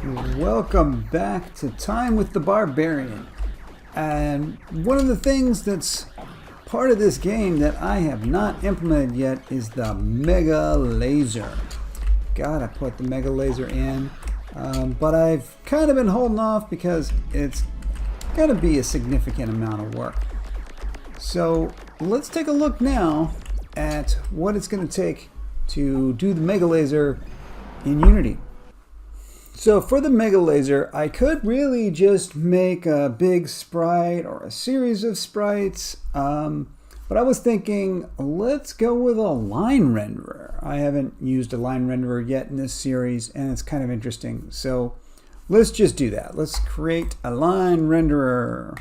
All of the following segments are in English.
Welcome back to Time with the Barbarian. And one of the things that's part of this game that I have not implemented yet is the Mega Laser. Gotta put the Mega Laser in, but I've kind of been holding off because it's gotta be a significant amount of work. So let's take a look now at what it's gonna take to do the Mega Laser in Unity. So for the Mega Laser, I could really just make a big sprite or a series of sprites, but I was thinking, let's go with a line renderer. I haven't used a line renderer yet in this series, and it's kind of interesting. So let's just do that. Let's create a line renderer.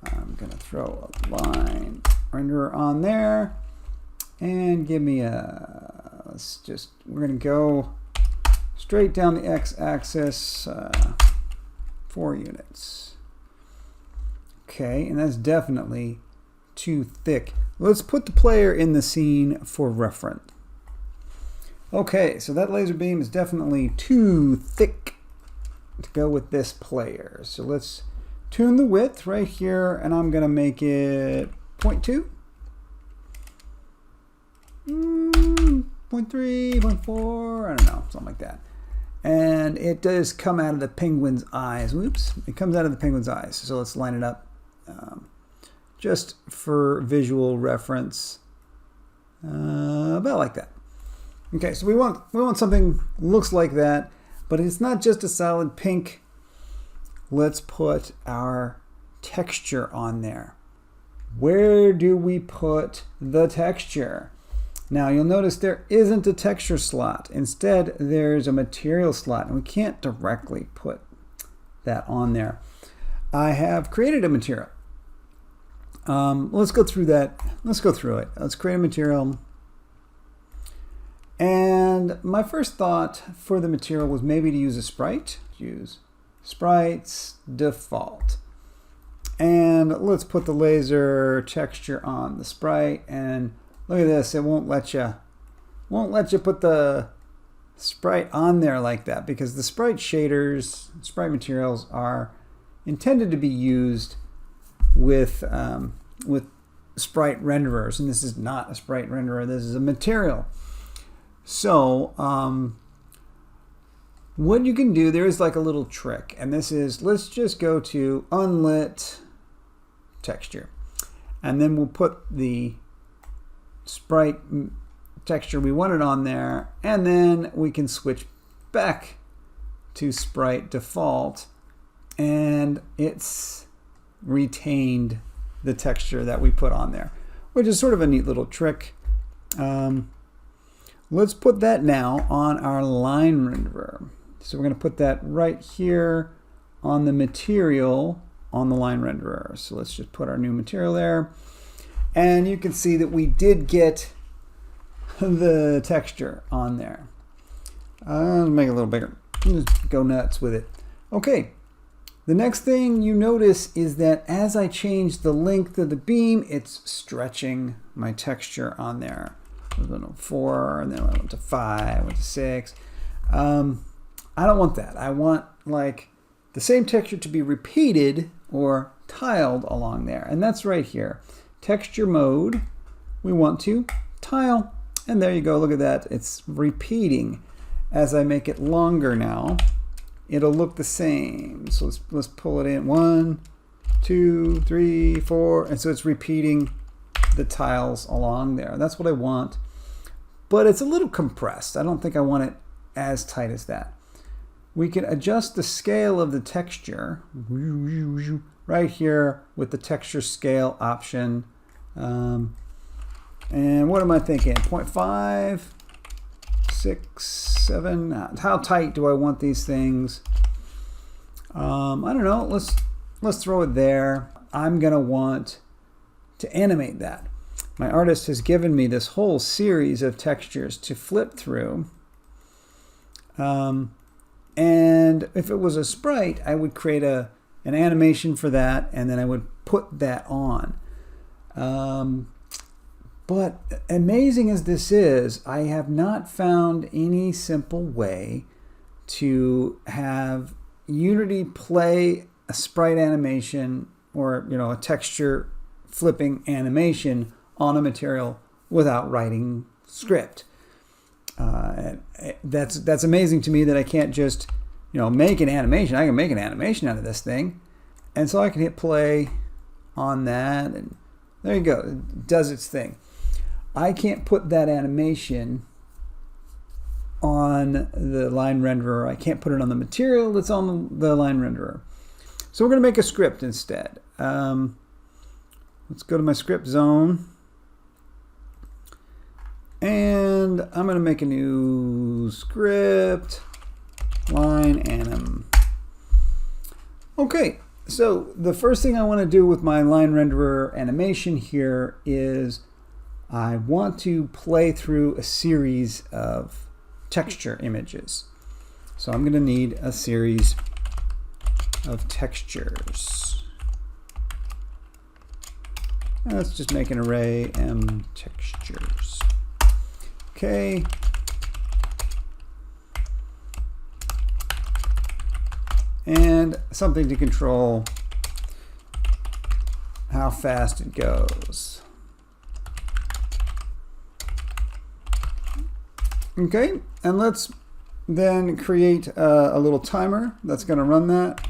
I'm gonna throw a line renderer on there. And give me we're going to go straight down the x-axis, 4 units. Okay, and that's definitely too thick. Let's put the player in the scene for reference. Okay, so that laser beam is definitely too thick to go with this player. So let's tune the width right here, and I'm going to make it 0.2. 0.3, 0.4, I don't know, something like that. And it does come out of the penguin's eyes. Whoops, it comes out of the penguin's eyes. So let's line it up just for visual reference, about like that. Okay, so we want something that looks like that, but it's not just a solid pink. Let's put our texture on there. Where do we put the texture? Now you'll notice there isn't a texture slot. Instead, there's a material slot, and we can't directly put that on there. I have created a material. Let's go through that. Let's go through it. Let's create a material. And my first thought for the material was maybe to use a sprite. Use sprites default. And let's put the laser texture on the sprite, and look at this, it won't let you put the sprite on there like that, because the sprite shaders, sprite materials are intended to be used with sprite renderers, and this is not a sprite renderer, this is a material. So what you can do, there is like a little trick, and this is, let's just go to unlit texture, and then we'll put the sprite texture we wanted on there, and then we can switch back to sprite default, and it's retained the texture that we put on there, which is sort of a neat little trick. Let's put that now on our line renderer. So we're going to put that right here on the material on the line renderer. So let's just put our new material there. And you can see that we did get the texture on there. Let's make it a little bigger. Just go nuts with it. Okay, the next thing you notice is that as I change the length of the beam, it's stretching my texture on there. I went to 4, and then I went to 5, went to 6. I don't want that. I want like the same texture to be repeated or tiled along there, and that's right here. Texture mode, we want to tile, and there you go, look at that, it's repeating. As I make it longer now, it'll look the same. So let's pull it in, 1, 2, 3, 4, and so it's repeating the tiles along there. That's what I want, but it's a little compressed. I don't think I want it as tight as that. We can adjust the scale of the texture right here with the texture scale option. And what am I thinking? 0.5, 6, 7. How tight do I want these things? I don't know. Let's throw it there. I'm gonna want to animate that. My artist has given me this whole series of textures to flip through. And if it was a sprite, I would create an animation for that, and then I would put that on. But amazing as this is, I have not found any simple way to have Unity play a sprite animation or a texture flipping animation on a material without writing script. That's amazing to me that I can't just make an animation. I can make an animation out of this thing, and so I can hit play on that, and there you go. It does its thing. I can't put that animation on the line renderer. I can't put it on the material that's on the line renderer. So we're going to make a script instead. Let's go to my script zone. And I'm going to make a new script, line anim. Okay, so the first thing I want to do with my line renderer animation here is I want to play through a series of texture images. So I'm going to need a series of textures. Let's just make an array m textures. Okay. And something to control how fast it goes. Okay, and let's then create a little timer that's going to run that.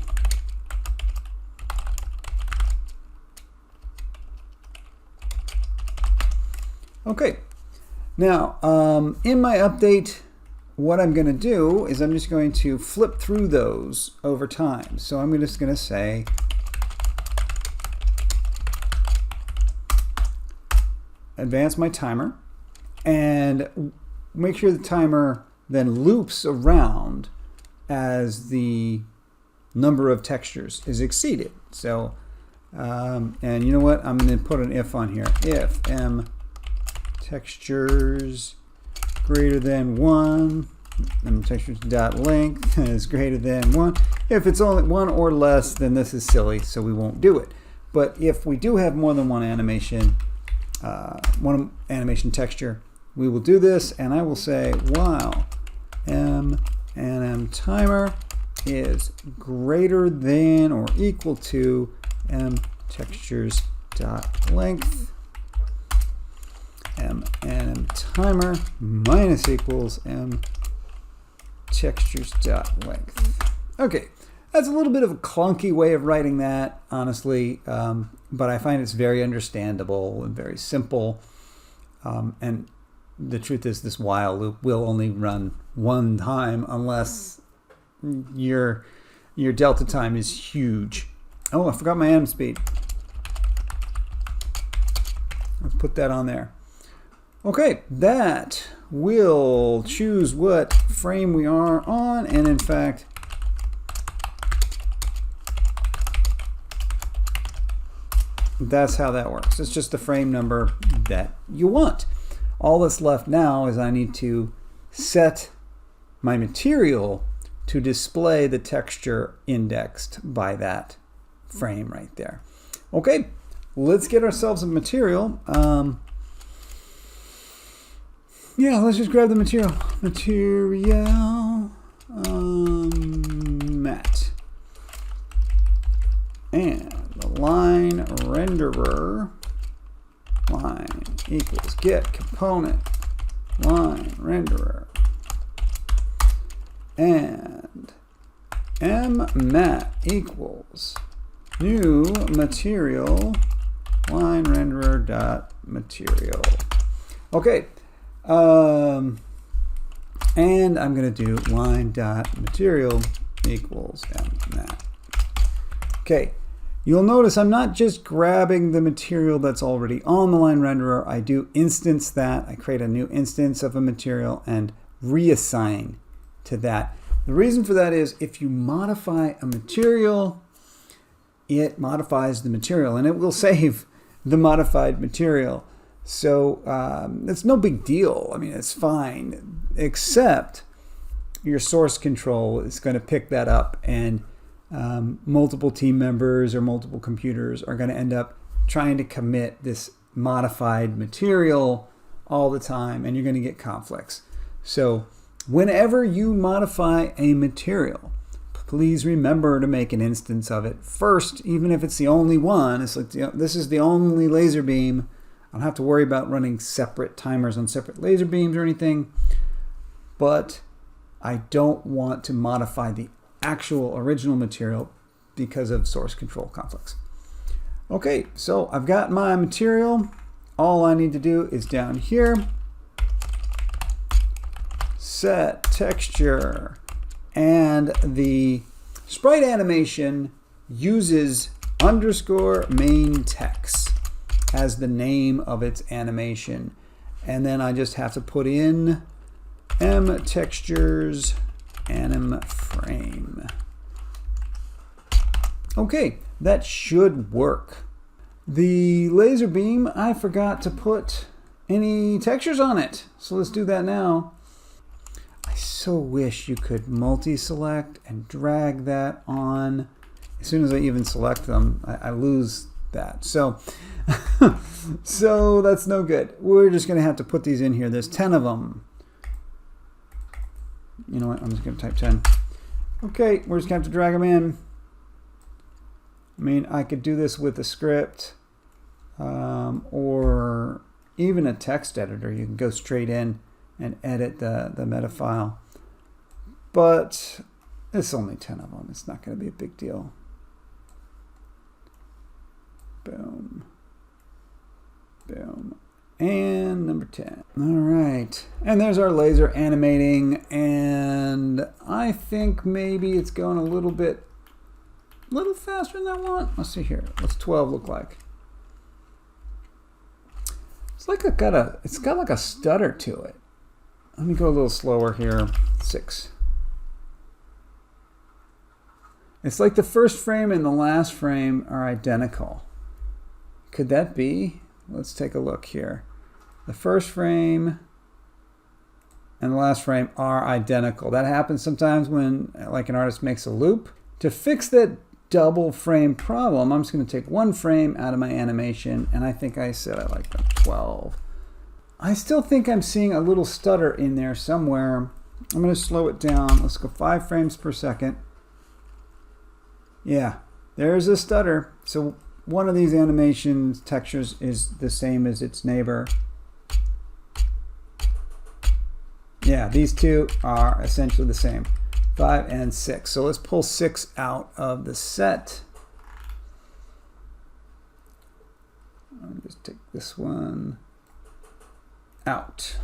Okay, now in my update, what I'm going to do is I'm just going to flip through those over time. So I'm just going to say advance my timer and make sure the timer then loops around as the number of textures is exceeded. So, and you know what? I'm going to put an if on here. If m textures greater than 1, and textures dot length is greater than 1. If it's only 1 or less, then this is silly, so we won't do it. But if we do have more than one animation texture, we will do this, and I will say while m timer is greater than or equal to m textures dot length, m timer minus equals m textures dot length. Okay, that's a little bit of a clunky way of writing that, honestly, but I find it's very understandable and very simple. And the truth is, this while loop will only run one time unless your delta time is huge. Oh, I forgot my anim speed. Let's put that on there. Okay, that will choose what frame we are on, and in fact, that's how that works. It's just the frame number that you want. All that's left now is I need to set my material to display the texture indexed by that frame right there. Okay, let's get ourselves a material. Yeah, let's just grab the material. Material matte. And the line renderer line equals get component line renderer. And matte equals new material line renderer dot material. Okay. And I'm going to do line dot material equals matte. Okay. You'll notice I'm not just grabbing the material that's already on the line renderer. I do instance that. I create a new instance of a material and reassign to that. The reason for that is if you modify a material, it modifies the material and it will save the modified material. So it's no big deal. I mean, it's fine, except your source control is going to pick that up, and multiple team members or multiple computers are going to end up trying to commit this modified material all the time, and you're going to get conflicts. So whenever you modify a material, please remember to make an instance of it first, even if it's the only one. It's like, this is the only laser beam. I don't have to worry about running separate timers on separate laser beams or anything, but I don't want to modify the actual original material because of source control conflicts. Okay, so I've got my material. All I need to do is down here, set texture, and the sprite animation uses underscore main text as the name of its animation. And then I just have to put in m textures anim frame. Okay, that should work. The laser beam, I forgot to put any textures on it. So let's do that now. I so wish you could multi-select and drag that on. As soon as I even select them, I lose that. So, so that's no good. We're just gonna have to put these in here. There's 10 of them. You know what, I'm just gonna type 10. Okay, we're just gonna have to drag them in. I mean, I could do this with a script or even a text editor. You can go straight in and edit the meta file. But it's only 10 of them. It's not going to be a big deal. Boom. Boom. And number 10. All right. And there's our laser animating. And I think maybe it's going a little faster than I want. Let's see here. What's 12 look like? It's like it's got like a stutter to it. Let me go a little slower here. 6. It's like the first frame and the last frame are identical. Could that be? Let's take a look here. The first frame and the last frame are identical. That happens sometimes when like an artist makes a loop. To fix that double frame problem, I'm just going to take one frame out of my animation, and I think I said I like the 12. I still think I'm seeing a little stutter in there somewhere. I'm going to slow it down. Let's go 5 frames per second. Yeah, there's a stutter. So one of these animation textures is the same as its neighbor. Yeah, these two are essentially the same. 5 and 6. So let's pull 6 out of the set. I'll just take this one out.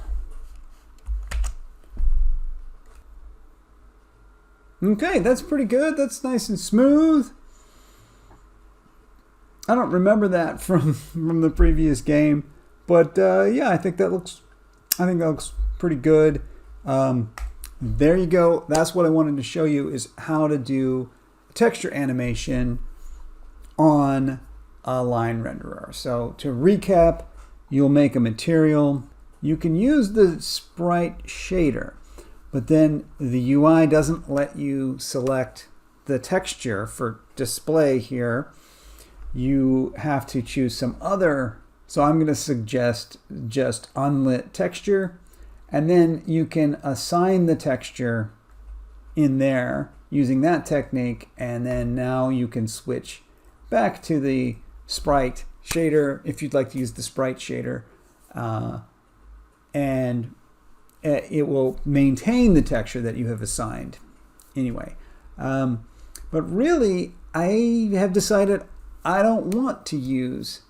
Okay, that's pretty good. That's nice and smooth. I don't remember that from the previous game, but yeah, I think that looks pretty good. There you go. That's what I wanted to show you, is how to do texture animation on a line renderer. So to recap, you'll make a material. You can use the Sprite shader, but then the UI doesn't let you select the texture for display here. You have to choose some other. So I'm going to suggest just unlit texture, and then you can assign the texture in there using that technique, and then now you can switch back to the Sprite shader if you'd like to use the Sprite shader, and it will maintain the texture that you have assigned anyway. But really, I have decided I don't want to use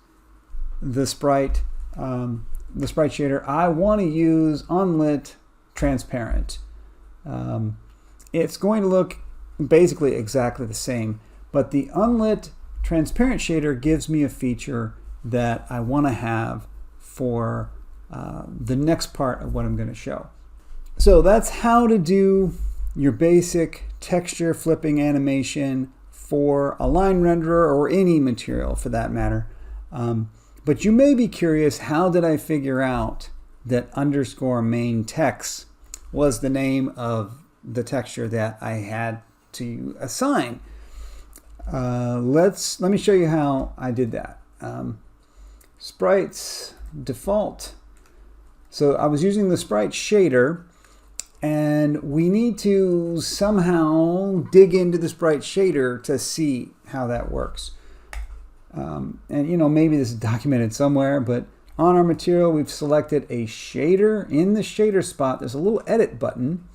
the Sprite shader. I want to use unlit transparent. It's going to look basically exactly the same, but the unlit transparent shader gives me a feature that I want to have for the next part of what I'm going to show. So that's how to do your basic texture flipping animation for a line renderer or any material for that matter. But you may be curious, how did I figure out that underscore main text was the name of the texture that I had to assign? Let me show you how I did that. Sprites default. So I was using the Sprite shader, and we need to somehow dig into the Sprite shader to see how that works. And you know, maybe this is documented somewhere, but on our material we've selected a shader. In the shader spot there's a little edit button,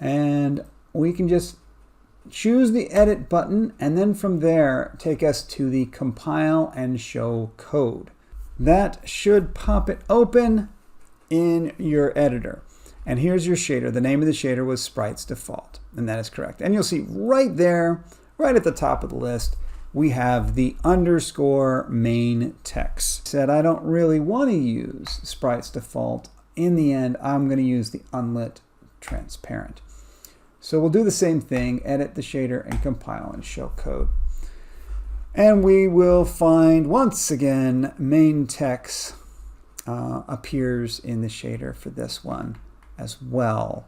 and we can just choose the edit button, and then from there take us to the compile and show code. That should pop it open in your editor. And here's your shader. The name of the shader was Sprite's default, and that is correct. And you'll see right there, right at the top of the list, we have the underscore main text. Said I don't really want to use Sprite's default. In the end, I'm going to use the unlit transparent. So we'll do the same thing, edit the shader and compile and show code. And we will find, once again, main text appears in the shader for this one as well.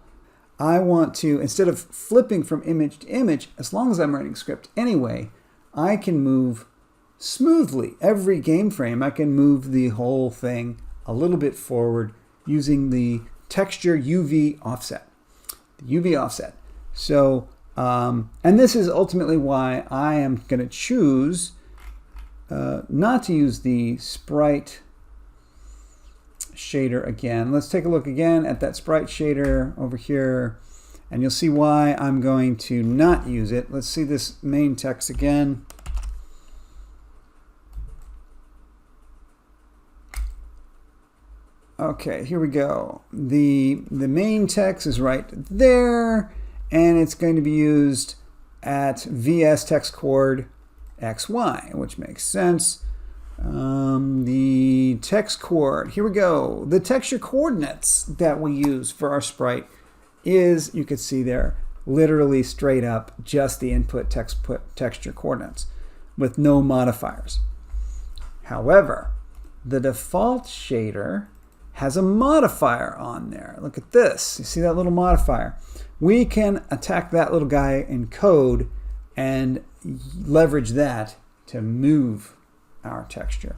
I want to, instead of flipping from image to image, as long as I'm writing script anyway, I can move smoothly. Every game frame, I can move the whole thing a little bit forward using the texture UV offset. The UV offset. So, and this is ultimately why I am going to choose not to use the Sprite shader again. Let's take a look again at that Sprite shader over here, and you'll see why I'm going to not use it. Let's see this main text again. Okay, here we go. The main text is right there, and it's going to be used at VS text chord XY, which makes sense. The text chord, here we go. The texture coordinates that we use for our sprite is, you can see there, literally straight up just the input texture coordinates with no modifiers. However, the default shader has a modifier on there. Look at this. You see that little modifier? We can attack that little guy in code and leverage that to move our texture.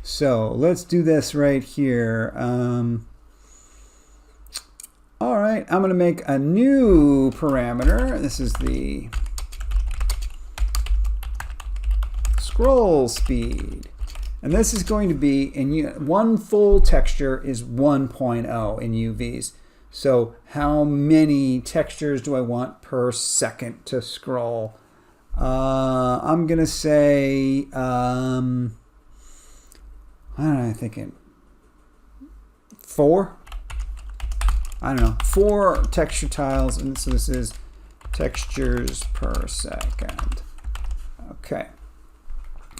So let's do this right here. All right, I'm going to make a new parameter. This is the scroll speed. And this is going to be, in one full texture is 1.0 in UVs. So how many textures do I want per second to scroll? I'm going to say, I don't know, I'm thinking 4. I don't know, 4 texture tiles. And so this is textures per second. Okay.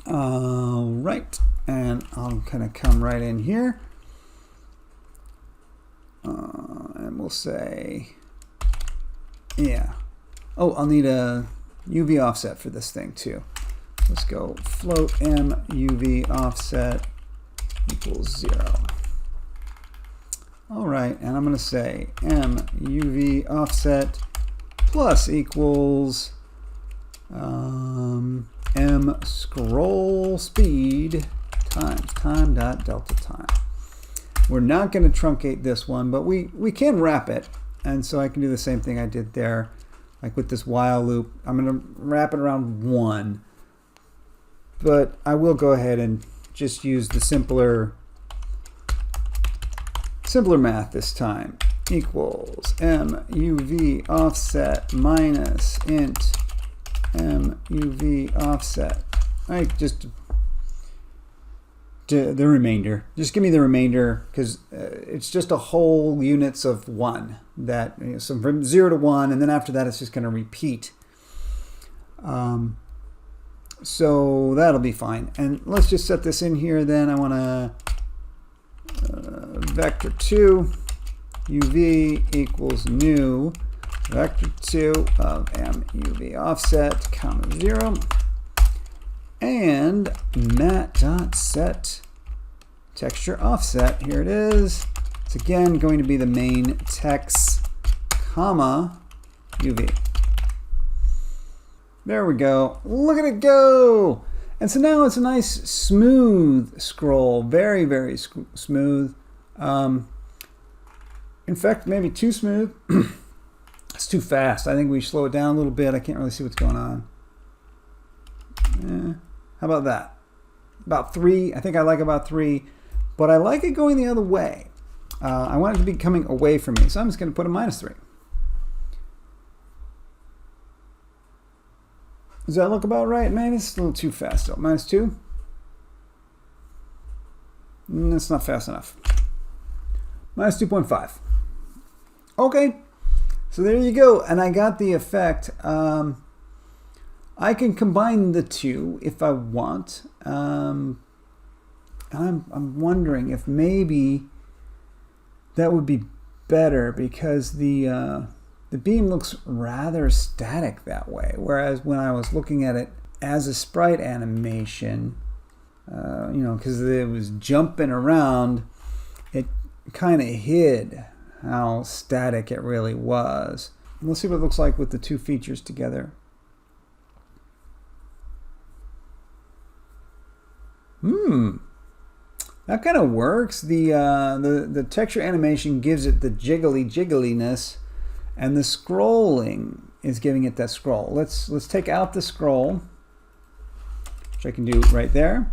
All right. And I'm going to come right in here. And we'll say, yeah. Oh, I'll need a UV offset for this thing too. Let's go float m UV offset equals 0. All right, and I'm going to say m UV offset plus equals m scroll speed times time dot delta time. We're not going to truncate this one, but we can wrap it. And so I can do the same thing I did there, like with this while loop. I'm going to wrap it around 1. But I will go ahead and just use the simpler math this time. Equals m UV offset minus int m UV offset. Right, just the remainder. Just give me the remainder, because it's just a whole units of 1. That, you know, so from 0 to 1, and then after that it's just going to repeat. So that'll be fine. And let's just set this in here. Then I want to vector 2 UV equals new vector 2 of m UV offset comma 0. And mat.set texture offset, here it is. It's again going to be the main text, comma, UV. There we go. Look at it go. And so now it's a nice smooth scroll, very, very smooth. In fact, maybe too smooth. It's too fast. I think we slow it down a little bit. I can't really see what's going on. How about that? About 3. I think I like about 3, but I like it going the other way. I want it to be coming away from me, so I'm just going to put a -3. Does that look about right? Maybe it's a little too fast though. -2. That's not fast enough. -2.5. Okay, so there you go, and I got the effect. I can combine the two if I want. I'm wondering if maybe that would be better, because the beam looks rather static that way, whereas when I was looking at it as a sprite animation, you know, because it was jumping around, it kind of hid how static it really was. Let's see what it looks like with the two features together. That kind of works. The texture animation gives it the jiggliness, and the scrolling is giving it that scroll. Let's take out the scroll, which I can do right there.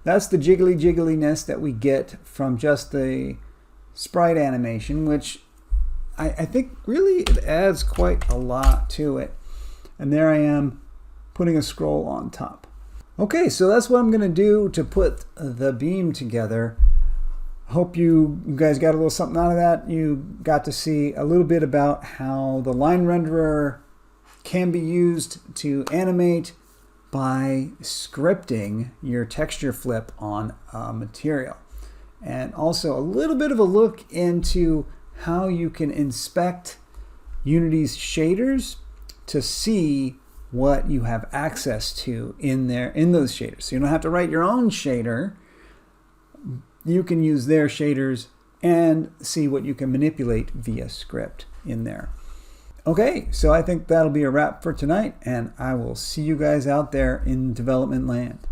That's the jiggliness that we get from just the sprite animation, which I think really it adds quite a lot to it. And there I am putting a scroll on top. Okay, so that's what I'm going to do to put the beam together. Hope you guys got a little something out of that. You got to see a little bit about how the line renderer can be used to animate by scripting your texture flip on a material. And also a little bit of a look into how you can inspect Unity's shaders to see what you have access to in those shaders. So you don't have to write your own shader. You can use their shaders and see what you can manipulate via script in there. Okay, so I think that'll be a wrap for tonight, and I will see you guys out there in development land.